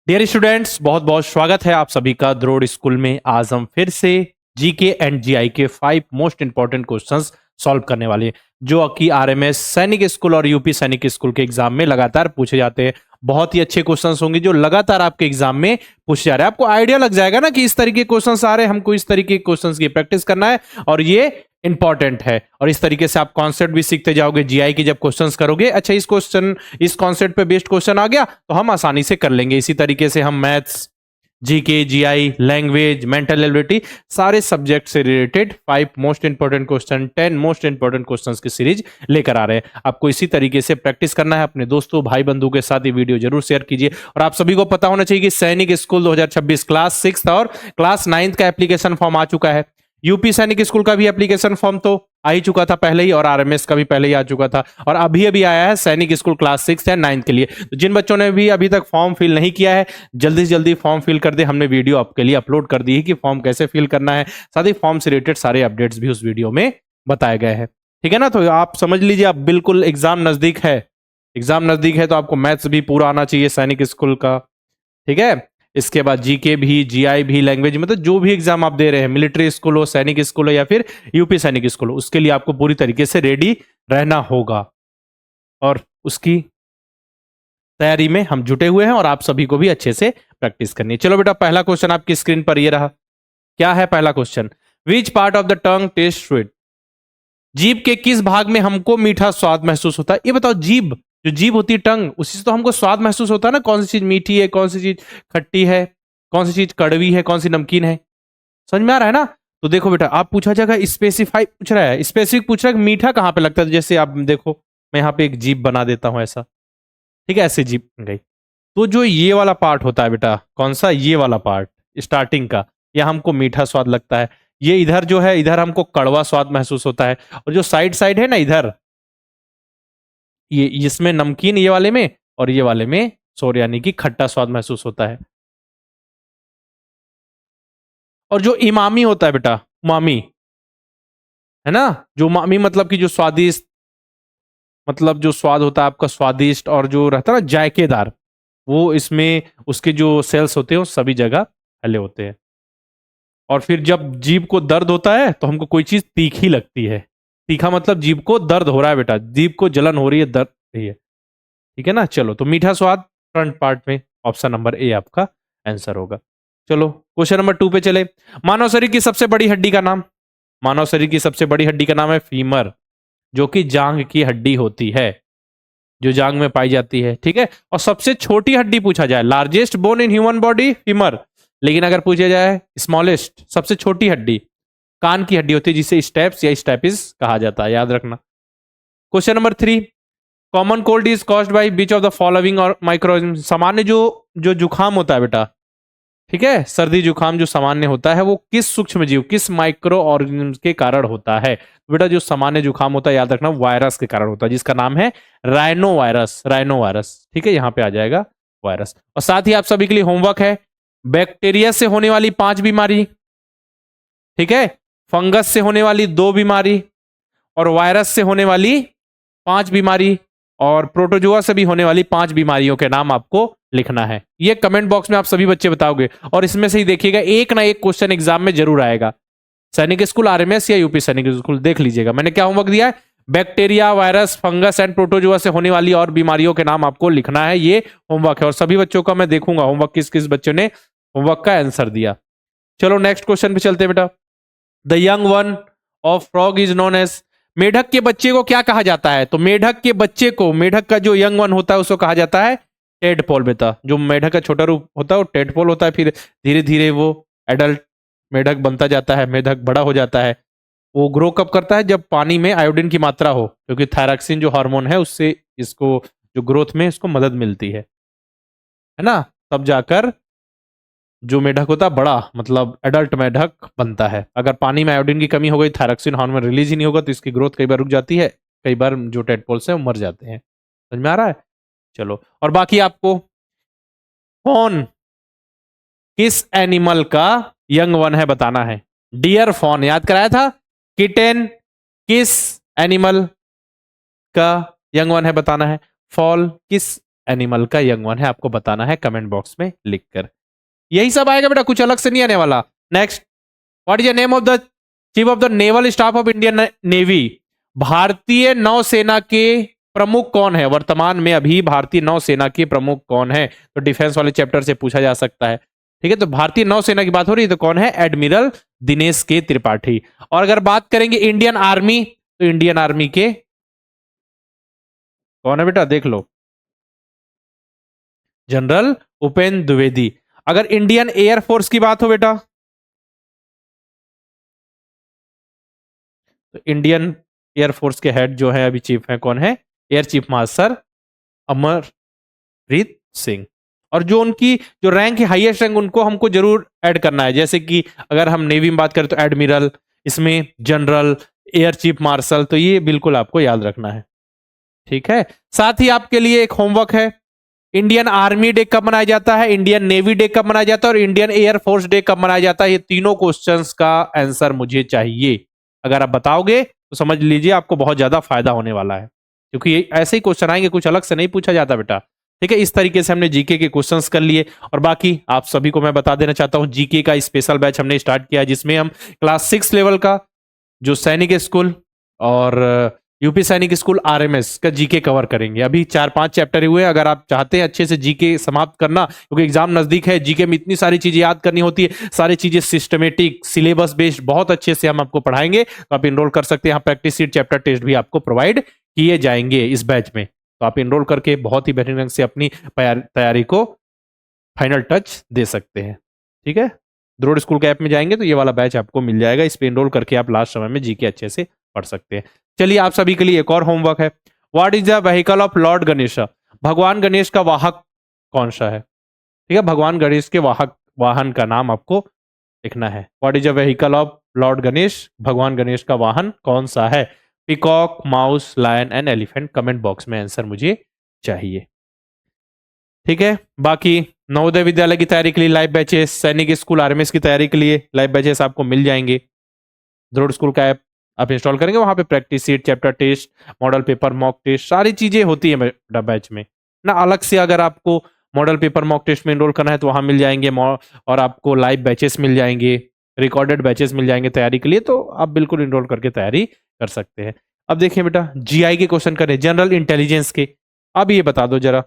Dear students, बहुत बहुत स्वागत है आप सभी का द्रोड़ स्कूल में। आज हम फिर से जीके एंड जीआई के 5 मोस्ट इंपॉर्टेंट क्वेश्चंस सॉल्व करने वाले हैं, जो कि आरएमएस सैनिक स्कूल और यूपी सैनिक स्कूल के एग्जाम में लगातार पूछे जाते हैं। बहुत ही अच्छे क्वेश्चंस होंगे जो लगातार आपके एग्जाम में पूछे जा रहे हैं। आपको आइडिया लग जाएगा ना कि इस तरीके के क्वेश्चंस आ रहे हैं, हमको इस तरीके के क्वेश्चंस की प्रैक्टिस करना है और ये इंपॉर्टेंट है। और इस तरीके से आप कॉन्सेप्ट भी सीखते जाओगे जीआई की जब क्वेश्चंस करोगे। अच्छा, इस कॉन्सेप्ट पे बेस्ड क्वेश्चन आ गया तो हम आसानी से कर लेंगे। इसी तरीके से हम maths, GK, GI, language, mental ability, सारे सब्जेक्ट से related 5 most important question, 10 most important questions की सीरीज लेकर आ रहे हैं। आपको इसी तरीके से प्रैक्टिस करना है। अपने दोस्तों भाई बंधु के साथ ये वीडियो जरूर शेयर कीजिए। और आप सभी को पता होना चाहिए कि सैनिक स्कूल 2026 क्लास 6 और क्लास 9 का एप्लीकेशन फॉर्म आ चुका है। यूपी सैनिक स्कूल का भी एप्लीकेशन फॉर्म तो आ ही चुका था पहले ही, और आरएमएस का भी पहले ही आ चुका था, और अभी अभी आया है सैनिक स्कूल क्लास 6 या 9 के लिए। तो जिन बच्चों ने भी अभी तक फॉर्म फिल नहीं किया है, जल्दी से जल्दी फॉर्म फिल कर दे। हमने वीडियो आपके लिए अपलोड कर दी है कि फॉर्म कैसे फिल करना है, साथ ही फॉर्म से रिलेटेड सारे अपडेट्स भी उस वीडियो में बताए गए हैं। ठीक है ना? तो आप समझ लीजिए, आप बिल्कुल एग्जाम नजदीक है। एग्जाम नजदीक है तो आपको मैथ्स भी पूरा आना चाहिए सैनिक स्कूल का। ठीक है? इसके बाद जीके भी, जीआई भी, लैंग्वेज, मतलब जो भी एग्जाम आप दे रहे हैं, मिलिट्री स्कूल हो, सैनिक स्कूल हो या फिर यूपी सैनिक स्कूल हो, उसके लिए आपको पूरी तरीके से रेडी रहना होगा। और उसकी तैयारी में हम जुटे हुए हैं और आप सभी को भी अच्छे से प्रैक्टिस करनी है। चलो बेटा, पहला क्वेश्चन आपकी स्क्रीन पर ये रहा। क्या है पहला question? Which part of the tongue test sweet? जीभ के किस भाग में हमको मीठा स्वाद महसूस होता है? ये बताओ। जीभ, जो जीभ होती है, टंग, उसी से तो हमको स्वाद महसूस होता है ना। कौन सी चीज मीठी है, कौन सी चीज खट्टी है, कौन सी चीज कड़वी है, कौन सी नमकीन है। समझ में आ रहा है ना? तो देखो बेटा, आप पूछा जाएगा, स्पेसिफाई पूछ रहा है, स्पेसिफिक पूछ रहा है कि मीठा कहां पे लगता है। जैसे आप देखो, मैं यहाँ पे एक जीभ बना देता हूं ऐसा। ठीक है? ऐसे जीभ बन गई। तो जो ये वाला पार्ट होता है बेटा, कौन सा? ये वाला पार्ट, स्टार्टिंग का, ये हमको मीठा स्वाद लगता है। ये इधर जो है, इधर हमको कड़वा स्वाद महसूस होता है। और जो साइड साइड है ना इधर, ये इसमें नमकीन, ये वाले में और ये वाले में सोर, यानी कि खट्टा स्वाद महसूस होता है। और जो इमामी होता है बेटा, उमामी, है ना, जो उमामी मतलब कि जो स्वादिष्ट, मतलब जो स्वाद होता है आपका स्वादिष्ट, और जो रहता है ना जायकेदार, वो इसमें उसके जो सेल्स होते हैं वो सभी जगह फैले होते हैं। और फिर जब जीभ को दर्द होता है तो हमको कोई चीज तीखी लगती है। तीखा मतलब जीभ को दर्द हो रहा है बेटा, जीभ को जलन हो रही है, दर्द हो रही है। ठीक है ना? चलो, तो मीठा स्वाद फ्रंट पार्ट में, ऑप्शन नंबर ए आपका आंसर होगा। चलो क्वेश्चन नंबर 2 पे चले। मानव शरीर की सबसे बड़ी हड्डी का नाम? मानव शरीर की सबसे बड़ी हड्डी का नाम है फीमर, जो कि जांग की हड्डी होती है, जो जांग में पाई जाती है। ठीक है? और सबसे छोटी हड्डी पूछा जाए, largest bone in human body, femur. लेकिन अगर पूछा जाए स्मॉलेस्ट, सबसे छोटी हड्डी, कान की हड्डी होती है, जिसे स्टेप्स या स्टेपिस कहा जाता है, याद रखना। Question number 3। Common cold is caused by beach of the following और माइक्रोऑर्गेनिज्म? सामान्य जो जो जुखाम होता है बेटा, ठीक है, सर्दी जुखाम जो सामान्य होता है, वो किस सूक्ष्म जीव, किस माइक्रो ऑर्गेनिज्म के कारण होता है? तो बेटा, जो सामान्य जुखाम होता है, याद रखना, वायरस के कारण होता है, जिसका नाम है राइनो वायरस। राइनो वायरस, ठीक है, यहां पे आ जाएगा वायरस। और साथ ही आप सभी के लिए होमवर्क है, बैक्टीरिया से होने वाली 5 बीमारी, ठीक है, फंगस से होने वाली 2 बीमारी, और वायरस से होने वाली 5 बीमारी, और प्रोटोजोआ से भी होने वाली 5 बीमारियों के नाम आपको लिखना है। ये कमेंट बॉक्स में आप सभी बच्चे बताओगे, और इसमें से ही देखिएगा एक ना एक क्वेश्चन एग्जाम में जरूर आएगा। सैनिक स्कूल, आरएमएस या यूपी सैनिक स्कूल, देख लीजिएगा मैंने क्या होमवर्क दिया है। Bacteria, virus, fungus and protozoa से होने वाली और बीमारियों के नाम आपको लिखना है। ये होमवर्क है, और सभी बच्चों का मैं देखूंगा होमवर्क किस किस बच्चों ने होमवर्क का आंसर दिया। चलो नेक्स्ट क्वेश्चन पे चलते हैं बेटा। The young one of frog is known as? मेढक के बच्चे को क्या कहा जाता है? तो मेढक के बच्चे को, मेढक का जो यंग वन होता है उसको कहा जाता है टेडपोल बेटा। जो मेढक का छोटा रूप होता है वो टेडपोल होता है। फिर धीरे धीरे वो एडल्ट मेढक बनता जाता है, मेढक बड़ा हो जाता है। वो ग्रो कब करता है? जब पानी में आयोडीन की मात्रा हो, क्योंकि थायरॉक्सिन जो हार्मोन है उससे इसको जो ग्रोथ में इसको मदद मिलती है ना, तब जाकर जो मेढक होता है बड़ा, मतलब एडल्ट मेढक बनता है। अगर पानी में आयोडीन की कमी हो गई, थायरॉक्सिन हार्मोन रिलीज ही नहीं होगा, तो इसकी ग्रोथ कई बार रुक जाती है, कई बार जो टेडपोल्स हैं वो मर जाते हैं। समझ में आ रहा है? चलो, और बाकी आपको कौन, किस एनिमल का यंग वन है बताना है। डियर फॉन याद कराया था, किटेन किस एनिमल का यंग वन है बताना है, फॉल किस एनिमल का यंग वन है, आपको बताना है कमेंट बॉक्स में लिखकर। यही सब आएगा बेटा, कुछ अलग से नहीं आने वाला। Next, what is the name of the chief of the naval staff of Indian navy? भारतीय नौसेना के प्रमुख कौन है? वर्तमान में अभी भारतीय नौसेना के प्रमुख कौन है? तो डिफेंस वाले चैप्टर से पूछा जा सकता है। ठीक है, तो भारतीय नौसेना की बात हो रही है तो कौन है? एडमिरल दिनेश के त्रिपाठी। और अगर बात करेंगे इंडियन आर्मी, तो इंडियन आर्मी के कौन है बेटा? देख लो, जनरल उपेंद्र द्विवेदी। अगर इंडियन एयरफोर्स की बात हो बेटा, तो इंडियन एयरफोर्स के हेड जो है अभी चीफ है, कौन है? Air chief marshal Amarpreet Singh. और जो उनकी जो रैंक है, हाईएस्ट रैंक, उनको हमको जरूर ऐड करना है। जैसे कि अगर हम नेवी में बात करें तो एडमिरल, इसमें जनरल, एयर चीफ मार्शल, तो ये बिल्कुल आपको याद रखना है। ठीक है, साथ ही आपके लिए एक होमवर्क है, इंडियन आर्मी डे कब मनाया जाता है, इंडियन नेवी डे कब मनाया जाता है और इंडियन एयरफोर्स डे कब मनाया जाता है? ये तीनों क्वेश्चंस का आंसर मुझे चाहिए। अगर आप बताओगे तो समझ लीजिए आपको बहुत ज्यादा फायदा होने वाला है, क्योंकि ऐसे ही क्वेश्चन आएंगे, कुछ अलग से नहीं पूछा जाता बेटा। ठीक है, इस तरीके से हमने जीके के क्वेश्चंस कर लिए। और बाकी आप सभी को मैं बता देना चाहता हूं, जीके का स्पेशल बैच हमने स्टार्ट किया है, जिसमें हम क्लास 6 लेवल का जो सैनिक स्कूल और यूपी सैनिक स्कूल आरएमएस का जीके कवर करेंगे। अभी 4-5 चैप्टर हुए हैं। अगर आप चाहते हैं अच्छे से जीके समाप्त करना, क्योंकि एग्जाम नजदीक है, जीके में इतनी सारी चीजें याद करनी होती है, सारी चीजें सिस्टमेटिक, सिलेबस बेस्ड बहुत अच्छे से हम आपको पढ़ाएंगे, तो आप इनरोल कर सकते हैं। यहाँ प्रैक्टिस सीट, चैप्टर टेस्ट भी आपको प्रोवाइड किए जाएंगे इस बैच में। तो आप इनरोल करके बहुत ही बेहतरीन ढंग से अपनी तैयारी को फाइनल टच दे सकते हैं। ठीक है, द्रोड़ स्कूल के ऐप में जाएंगे तो ये वाला बैच आपको मिल जाएगा। इस पे इनरोल करके आप लास्ट समय में जीके अच्छे से पढ़ सकते हैं। चलिए, आप सभी के लिए एक और होमवर्क है, what is the vehicle of lord Ganesh? भगवान गणेश का वाहक कौन सा है? ठीक है, भगवान गणेश के वाहन का नाम आपको लिखना है। What is the vehicle of lord Ganesh? भगवान गणेश का वाहन कौन सा है? Peacock, mouse, lion and elephant. Comment box में आंसर मुझे चाहिए। ठीक है, बाकी नवोदय विद्यालय की तैयारी के लिए live batches, Sainik school RMS की तैयारी के लिए लाइव बैचेस आपको मिल जाएंगे। द्रोड़ स्कूल का ऐप आप इंस्टॉल करेंगे, वहां पे practice sheet, chapter test, model paper, mock test, सारी चीजें होती है बैच में ना। अलग से अगर आपको मॉडल पेपर, मॉक टेस्ट में एनरोल करना है तो वहां मिल जाएंगे, और आपको लाइव बैचेस मिल जाएंगे, रिकॉर्डेड बैचेस मिल जाएंगे तैयारी के लिए। तो आप बिल्कुल एनरोल करके तैयारी कर सकते हैं। अब देखिए बेटा, जीआई के क्वेश्चन करें, जनरल इंटेलिजेंस के। अब ये बता दो जरा,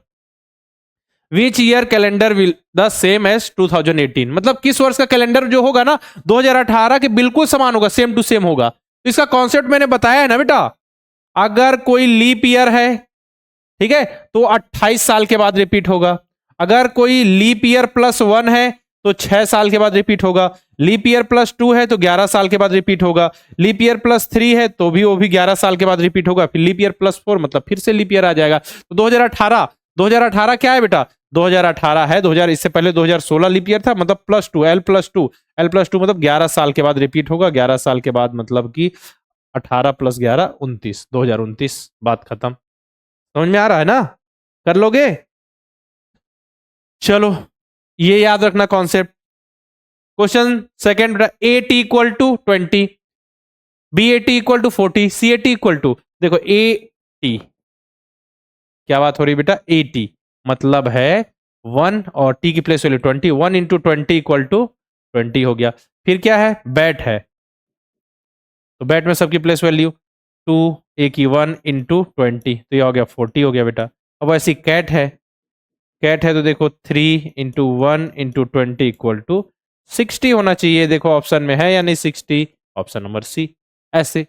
which year calendar will the same as 2018? मतलब किस वर्ष का कैलेंडर जो होगा ना 2018 के बिल्कुल समान होगा, सेम टू सेम होगा। इसका कॉन्सेप्ट मैंने बताया है ना बेटा। अगर कोई लीप ईयर है, ठीक है, तो 28 साल के बाद रिपीट होगा। अगर कोई लीप ईयर +1 है तो 6 साल के बाद रिपीट होगा। लीप ईयर +2 है तो 11 साल के बाद रिपीट होगा। लीप ईयर +3 है तो भी वो भी 11 साल के बाद रिपीट होगा। फिर लीप ईयर +4 मतलब फिर से लीप ईयर आ जाएगा। तो 2018 क्या है बेटा? 2018 है। 2000 इससे पहले 2016 लीप ईयर था, मतलब +2, L+2 मतलब 11 साल के बाद रिपीट होगा। 11 साल के बाद मतलब कि 18 + 11 29, 2029। बात खत्म। समझ में आ रहा है ना? कर लोगे? चलो, ये याद रखना कॉन्सेप्ट। क्वेश्चन सेकेंड बेटा, AT = 20, BAT = 40, CAT = देखो AT क्या बात हो रही बेटा? AT मतलब है 1 और T की प्लेस वैल्यू 20, 1 × 20 = 20 हो गया। फिर क्या है? बैट है, तो बैट में सबकी प्लेस वैल्यू 2, A की 1 × 20, तो ये हो गया 40 हो गया बेटा। अब ऐसी कैट है, तो देखो 3 × 1 × 20 = 60 होना चाहिए। देखो ऑप्शन में है या नहीं 60? Option number C. ऐसे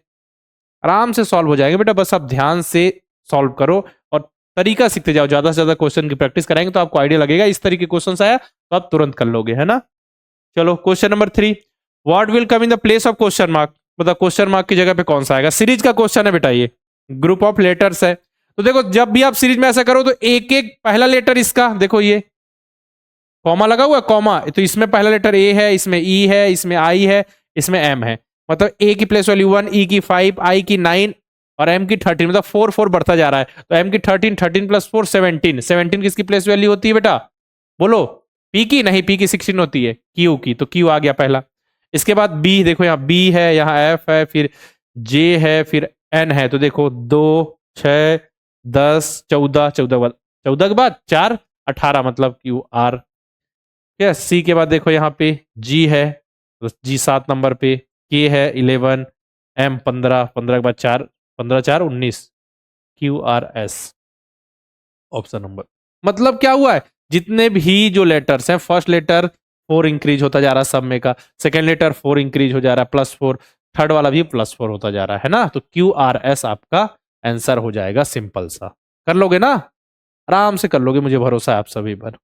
आराम से सॉल्व हो जाएंगे बेटा, बस आप ध्यान से सॉल्व करो और तरीका सीखते जाओ। ज्यादा से ज्यादा क्वेश्चन की प्रैक्टिस कराएंगे तो आपको आइडिया लगेगा। इस तरीके क्वेश्चन आया तो आप तुरंत कर लोगे, है ना। चलो, question number 3, what will come in the place of question mark? मतलब क्वेश्चन मार्क की जगह पे कौन सा आएगा? सीरीज का क्वेश्चन है बेटा, ये ग्रुप ऑफ लेटर्स है। तो देखो, जब भी आप सीरीज में ऐसा करो तो एक एक पहला लेटर इसका, देखो ये कॉमा लगा हुआ है, कॉमा, तो इसमें पहला लेटर ए है, इसमें ई है, इसमें आई है, इसमें एम है। मतलब ए की प्लेस वैल्यू 1, ई की 5, आई की 9 और एम की 13, मतलब 4 4 बढ़ता जा रहा है। तो एम की 13, 13 + 4 17, 17 किसकी प्लेस वैल्यू होती है बेटा? बोलो। पी की नहीं, पी की 16 होती है, क्यू की, तो क्यू आ गया पहला। इसके बाद बी, देखो यहाँ बी है, यहाँ एफ है, फिर जे है, फिर एन है। तो देखो 2, 6, 10, 14, 14 14 के बाद 4 18 मतलब क्यू आर। ठीक है, सी के बाद देखो यहाँ पे जी है, तो जी 7 नंबर पे, के है 11, एम 15, 15 के बाद 4, 15 4 19, Q R S option number. मतलब क्या हुआ है, जितने भी जो लेटर्स हैं, फर्स्ट लेटर 4 इंक्रीज होता जा रहा है सब में का, सेकेंड लेटर 4 इंक्रीज हो जा रहा है +4, थर्ड वाला भी +4 होता जा रहा है ना, तो क्यू आर एस आपका आंसर हो जाएगा, सिंपल सा। कर लोगे ना, आराम से कर लोगे, मुझे भरोसा है आप सभी पर।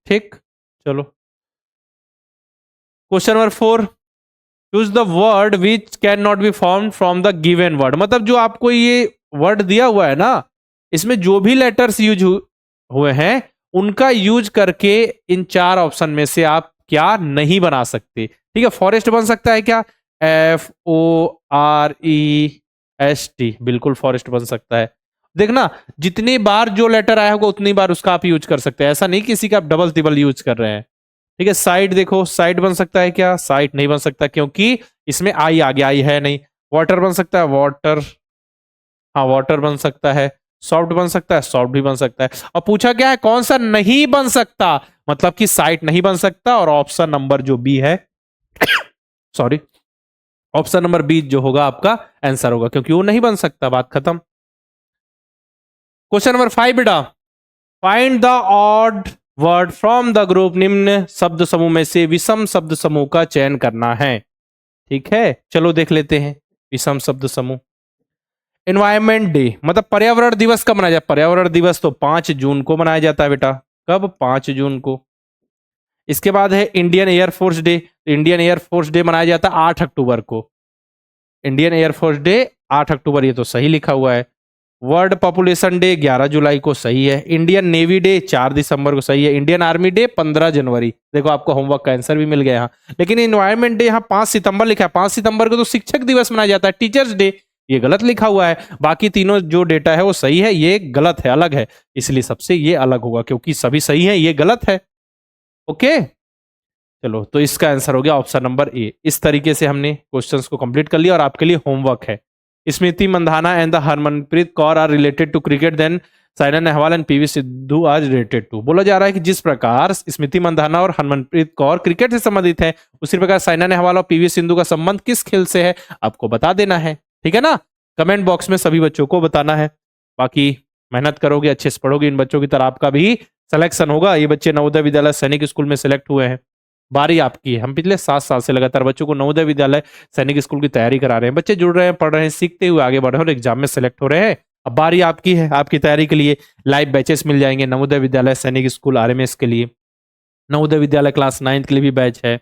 ठीक, चलो question number 4, choose the word which can not be form from the given word. मतलब जो आपको ये वर्ड दिया हुआ है ना, इसमें जो भी लेटर्स यूज हुए हैं उनका यूज करके इन 4 ऑप्शन में से आप क्या नहीं बना सकते। ठीक है, फॉरेस्ट बन सकता है क्या, FOREST, बिल्कुल फॉरेस्ट बन सकता है। देखना, जितनी बार जो लेटर आया होगा उतनी बार उसका आप यूज कर सकते हैं, ऐसा नहीं किसी का आप डबल तिबल यूज कर रहे हैं। ठीक है, साइड देखो, साइड बन सकता है क्या, साइट नहीं बन सकता क्योंकि इसमें आई आ गया, आई है नहीं। वाटर बन सकता है, वाटर, हाँ वाटर बन सकता है। सॉफ्ट बन सकता है, सॉफ्ट भी बन सकता है। और पूछा क्या है, कौन सा नहीं बन सकता, मतलब कि साइट नहीं बन सकता, और ऑप्शन नंबर जो बी है सॉरी, ऑप्शन नंबर बी जो होगा आपका आंसर होगा, क्योंकि वो नहीं बन सकता, बात खत्म। क्वेश्चन नंबर 5 बेटा, find the odd word from the group. निम्न शब्द समूह में से विषम शब्द समूह का चयन करना है। ठीक है, चलो देख लेते हैं विषम शब्द समूह। एनवायरमेंट डे, मतलब पर्यावरण दिवस कब मनाया जाता है, पर्यावरण दिवस तो 5 जून को मनाया जाता है बेटा, कब, 5 जून को। इसके बाद है Indian air force day, Indian air force day मनाया जाता है 8 अक्टूबर को, इंडियन एयरफोर्स डे 8 अक्टूबर, ये तो सही लिखा हुआ है। वर्ल्ड पॉपुलेशन डे 11 जुलाई को, सही है। इंडियन नेवी डे 4 दिसंबर को, सही है। इंडियन आर्मी डे 15 जनवरी, देखो आपको होमवर्क का आंसर भी मिल गया यहाँ। लेकिन एनवायरमेंट डे यहाँ 5 सितंबर लिखा है, 5 सितंबर को तो शिक्षक दिवस मनाया जाता है, टीचर्स डे, ये गलत लिखा हुआ है। बाकी तीनों जो डेटा है वो सही है, ये गलत है, अलग है, इसलिए सबसे ये अलग होगा, क्योंकि सभी सही है, ये गलत है। ओके, चलो तो इसका आंसर हो गया ऑप्शन नंबर ए। इस तरीके से हमने क्वेश्चंस को कंप्लीट कर लिया, और आपके लिए होमवर्क है, Smriti Mandhana and the Harmanpreet Kaur are related to cricket, then Saina Nehwal and P V Sidhu are related to. बोला जा रहा है कि जिस प्रकार स्मृति मंधाना और हरमनप्रीत कौर क्रिकेट से संबंधित है, उसी प्रकार साइना नेहवाल और पीवी सिंधु का संबंध किस खेल से है, आपको बता देना है। ठीक है ना, कमेंट बॉक्स में सभी बच्चों को बताना है। बाकी मेहनत करोगे, अच्छे से पढ़ोगे, इन बच्चों की तरह आपका भी सिलेक्शन होगा। ये बच्चे नवोदय विद्यालय सैनिक स्कूल में सिलेक्ट हुए हैं, बारी आपकी है। हम पिछले 7 साल से लगातार बच्चों को नवोदय विद्यालय सैनिक स्कूल की तैयारी करा रहे हैं, बच्चे जुड़ रहे हैं, पढ़ रहे हैं, सीखते हुए आगे बढ़ रहे हैं और एग्जाम में सेलेक्ट हो रहे हैं। अब बारी आपकी है, आपकी तैयारी के लिए लाइव बैचेस मिल जाएंगे नवोदय विद्यालय सैनिक स्कूल आरएमएस के लिए, नवोदय विद्यालय क्लास 9 के लिए भी बैच है।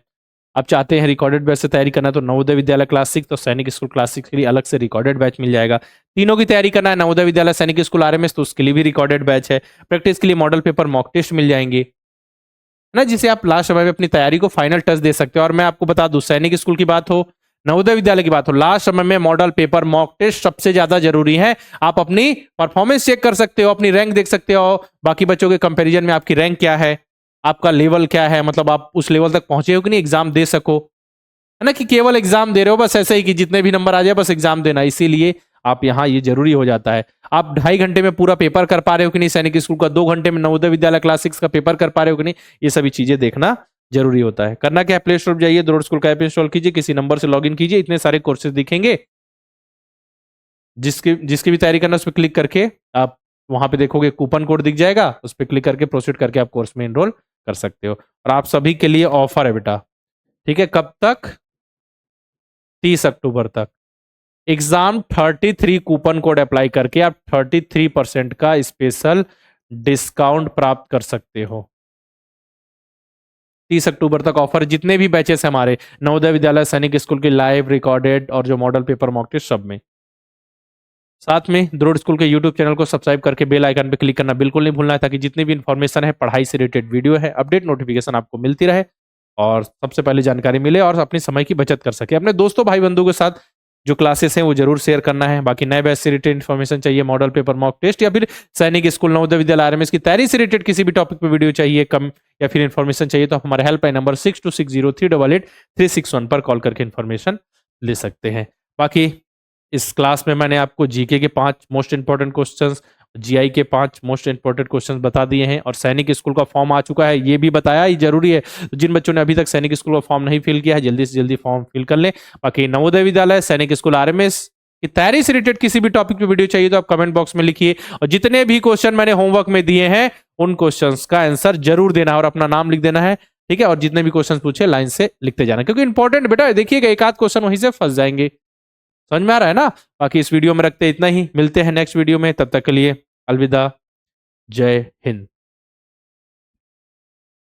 आप चाहते हैं रिकॉर्डेड बैच से तैयारी करना, तो नवोदय विद्यालय क्लास 6 तो सैनिक स्कूल क्लास 6 के लिए अलग से रिकॉर्डेड बैच मिल जाएगा। तीनों की तैयारी करना है, नवोदय विद्यालय सैनिक स्कूल आरएमएस, तो उसके लिए भी रिकॉर्डेड बैच है। प्रैक्टिस के लिए मॉडल पेपर मॉक टेस्ट मिल जाएंगे ना, जिसे आप लास्ट समय में अपनी तैयारी को फाइनल टच दे सकते हो। और मैं आपको बता दूं, सैनिक स्कूल की बात हो, नवोदय विद्यालय की बात हो, लास्ट समय में मॉडल पेपर मॉक टेस्ट सबसे ज्यादा जरूरी है। आप अपनी परफॉर्मेंस चेक कर सकते हो, अपनी रैंक देख सकते हो, बाकी बच्चों के कंपैरिजन में आपकी रैंक क्या है, आपका लेवल क्या है, मतलब आप उस लेवल तक पहुंचे हो कि नहीं, एग्जाम दे सको, है ना, कि केवल एग्जाम दे रहे हो बस ऐसे ही कि जितने भी नंबर आ जाए बस एग्जाम देना। इसीलिए आप यहाँ ये जरूरी हो जाता है। आप 2.5 घंटे में पूरा पेपर कर पा रहे हो कि नहीं सैनिक स्कूल का, 2 घंटे में नवोदय विद्यालय क्लास 6 का पेपर कर पा रहे हो कि नहीं, ये सभी चीजें देखना जरूरी होता है। करना क्या, प्ले स्टोर जाइए, द्रोड़ स्कूल का ऐप इंस्टॉल कीजिए, किसी नंबर से लॉगिन कीजिए, इतने सारे कोर्सेज दिखेंगे, जिसकी जिसकी भी तैयारी करना उस पर क्लिक करके आप वहां पे देखोगे कूपन कोड दिख जाएगा, उस पर क्लिक करके प्रोसीड करके आप कोर्स में एनरोल कर सकते हो। और आप सभी के लिए ऑफर है बेटा, ठीक है, कब तक, 30 अक्टूबर तक। एग्जाम 33 कूपन कोड अप्लाई करके आप 33% का स्पेशल डिस्काउंट प्राप्त कर सकते हो। 30 अक्टूबर तक ऑफर, जितने भी बैचेस हमारे नवोदय विद्यालय सैनिक स्कूल के लाइव, रिकॉर्डेड और जो मॉडल पेपर मॉक टेस्ट सब में। साथ में द्रोड़ स्कूल के यूट्यूब चैनल को सब्सक्राइब करके बेल आइकन पे क्लिक करना बिल्कुल नहीं भूलना है, ताकि जितनी भी इंफॉर्मेशन है, पढ़ाई से रिलेटेड वीडियो है, अपडेट नोटिफिकेशन आपको मिलती रहे और सबसे पहले जानकारी मिले और अपने समय की बचत कर सके। अपने दोस्तों भाई बंधुओं के साथ जो क्लासेस हैं वो जरूर शेयर करना है। बाकी नए बैच से रिलेटेड इन्फॉर्मेशन चाहिए, मॉडल पेपर मॉक टेस्ट या फिर सैनिक स्कूल नवोदय विद्यालय आरएमएस की तैयारी से रिलेटेड किसी भी टॉपिक पे वीडियो चाहिए कम या फिर इन्फॉर्मेशन चाहिए, तो आप हमारे हेल्पलाइन नंबर 6260388361 पर कॉल करके इन्फॉर्मेशन ले सकते हैं। बाकी इस क्लास में मैंने आपको जीके के 5 मोस्ट इंपॉर्टेंट क्वेश्चंस जीआई के 5 मोस्ट इंपोर्टेंट क्वेश्चंस बता दिए हैं और सैनिक स्कूल का फॉर्म आ चुका है, ये भी बताया ही जरूरी है। तो जिन बच्चों ने अभी तक सैनिक स्कूल का फॉर्म नहीं फिल किया है, जल्दी से जल्दी फॉर्म फिल कर लें। बाकी नवोदय विद्यालय, सैनिक स्कूल, आरएमएस की तैयारी से रिलेटेड किसी भी टॉपिक पे वीडियो चाहिए तो आप कमेंट बॉक्स में लिखिए, और जितने भी क्वेश्चन मैंने होमवर्क में दिए हैं उन क्वेश्चंस का आंसर जरूर देना है और अपना नाम लिख देना है, ठीक है। और जितने भी क्वेश्चन पूछे लाइन से लिखते जाना, क्योंकि इंपॉर्टेंट बेटा देखिएगा, एक आध क्वेश्चन वहीं से फंस जाएंगे। समझ में आ रहा है ना? बाकी इस वीडियो में रखते इतना ही, मिलते हैं नेक्स्ट वीडियो में, तब तक के लिए अलविदा, जय हिंद।